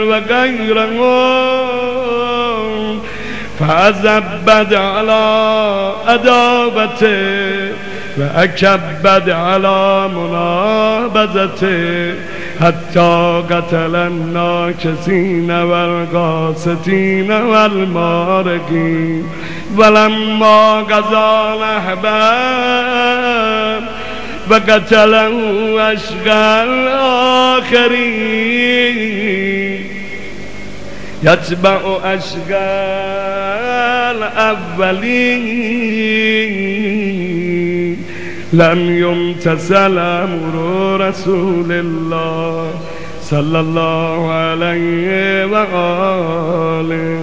و غیرهم فأزبد على عداوته و اکبد على منابذته حتی قتل الناکسین والقاسطین والمارقین ولما قضى نحبا و قتله اشقى الاخرین یتبع اشقى الاولین لم يمتثل امر رسول الله صلى الله عليه وآله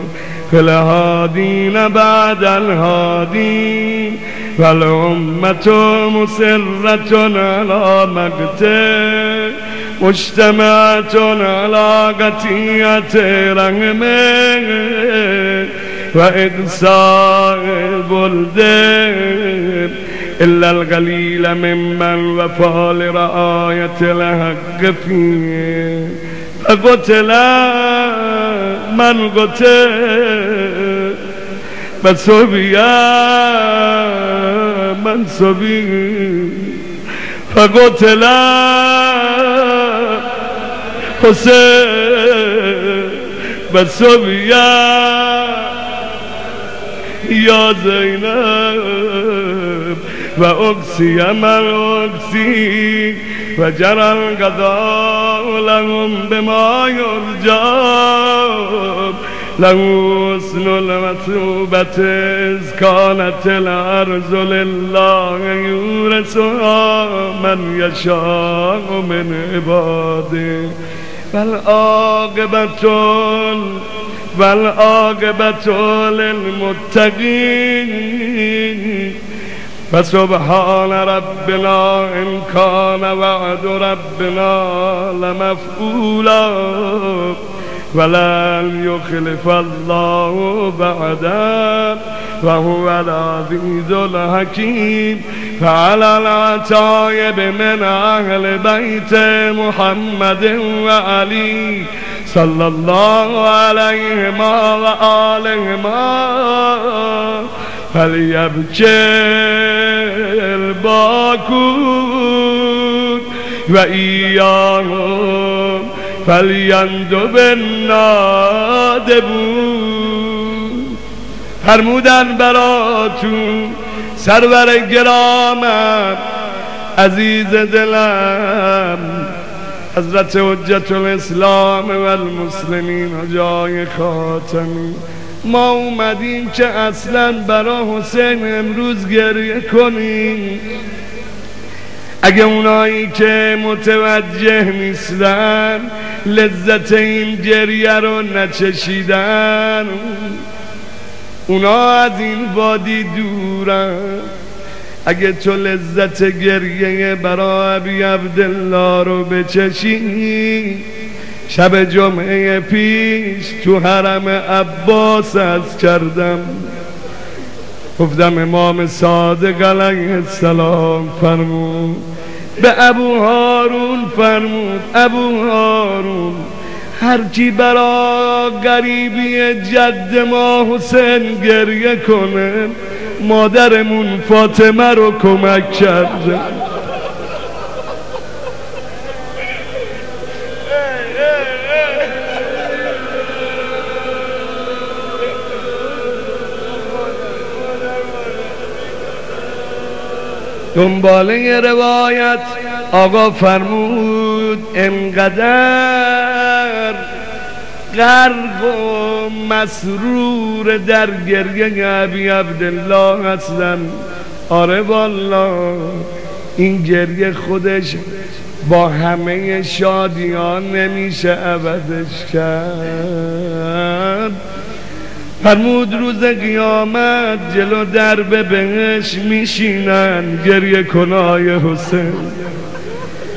في الهادين بعد الهادين والأمة مسرة على مقته مجتمعة على قطيعة رحمه وإقصاء البلدان إلا القليل ممن وفى لرعاية الحق فيه فقتل من قتل وسبي من سبي فقتل حسين وسبي يا زينب و اقسی من اقسی و جرى القضاء لهم بما يرجى له حسن المثوبة إذ كانت الأرض لله يورثها من يشاء من عباده والعاقبة للمتقين فسبحان ربنا إن كان وعد ربنا لمفعولا ولن يخلف الله بعدا وهو العزيز الحكيم فعلى العتائب من أهل بيت محمد وعلي صلى الله عليهما وآلهما فليبكي الباكون وإياهم فلیندب النادبون. فرمودن براتون سرور گرامم عزیز دلم حضرت حجت الاسلام و المسلمین جای خاتمی، ما اومدیم که اصلا برای حسین امروز گریه کنیم. اگه اونایی که متوجه نیستن لذت این گریه رو نچشیدن، اونا از این وادی دورن. اگه تو لذت گریه برای ابی عبدالله رو بچشی، شب جمعه پیش تو حرم عباس از کردم، گفتم امام صادق علیه السلام فرمود به ابو هارون، فرمود ابو هارون هر کی برا غریبی جد ما حسین گریه کنه، مادرمون فاطمه رو کمک کرده. دنباله روایت آقا فرمود انقدر غرق و مسرور در گریه ابی عبدالله هستن. آره والله این گریه خودش با همه شادیان نمیشه عوضش کرد. فرمود روز قیامت جلو درب بهش میشینن گریه کنای حسین،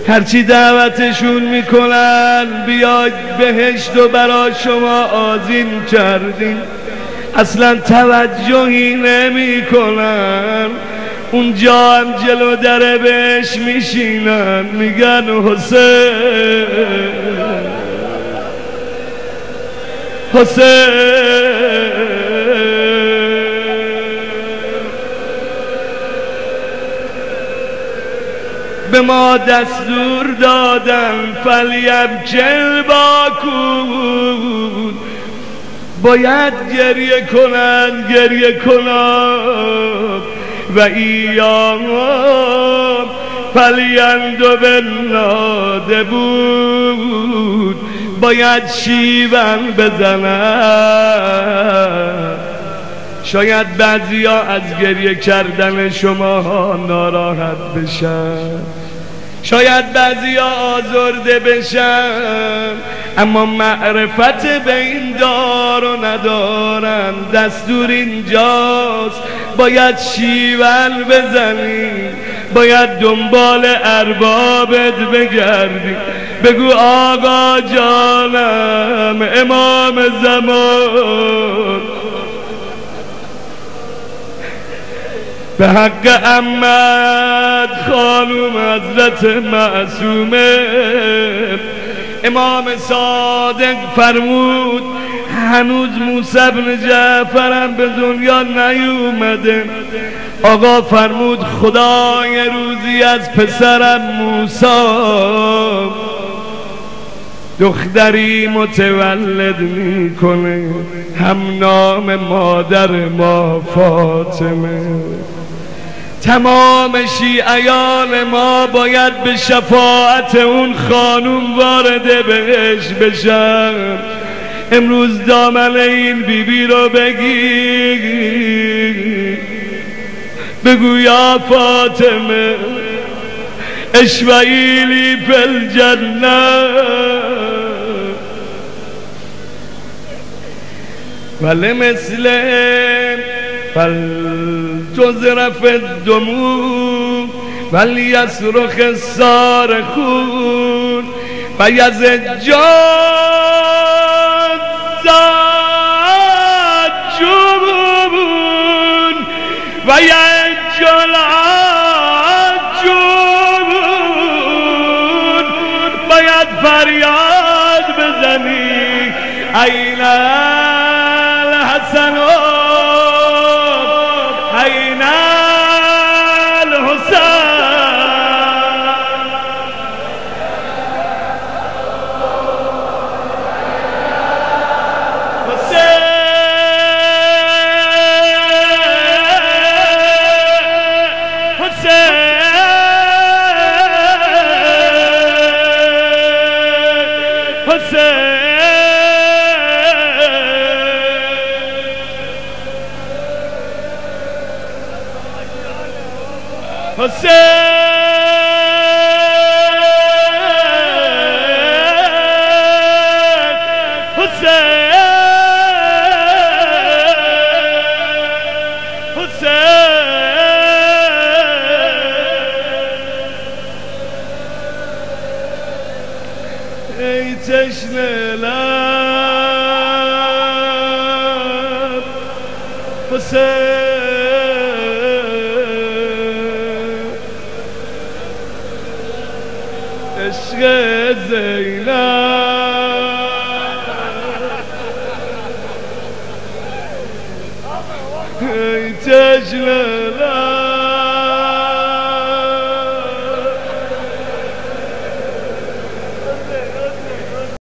هرچی دعوتشون میکنن بیاید بهشت و برا شما آذین کردیم، اصلا توجهی نمیکنن. اونجا هم جلو در بهش میشینن میگن حسین حسین به ما دستور دادن فلیبکل باکون باید گریه کنند و ایام فلیندو بناده بود باید شیون بزنند. شاید بعضیا از گریه کردن شما ناراحت بشن، شاید بعضیا آزرده بشن، اما معرفت به این دار و ندارن. دستور اینجاست باید شیون بزنی، باید دنبال اربابت بگردی، بگو آقا جانم امام زمان به حق احمد خانوم حضرت معصومه امام صادق فرمود هنوز موسی بن جعفرم به دنیا نیومده. آقا فرمود خدا یه روزی از پسرم موسی دختری متولد میکنه هم نام مادر ما فاطمه. تمام شیعیان ما باید به شفاعت اون خانوم وارد بهش بشن. امروز دامن این بیبی رو بگی، بگو یا فاطمه اشفعیلی فی الجنه ولمثل فلتذرف الدموع ولیصرخ الصارخون و یزجان زاجون و یجل عجون باید فریاد بزنی این الحسن این الحسین ای تشنه لب حسین عشق زینب ای تشنه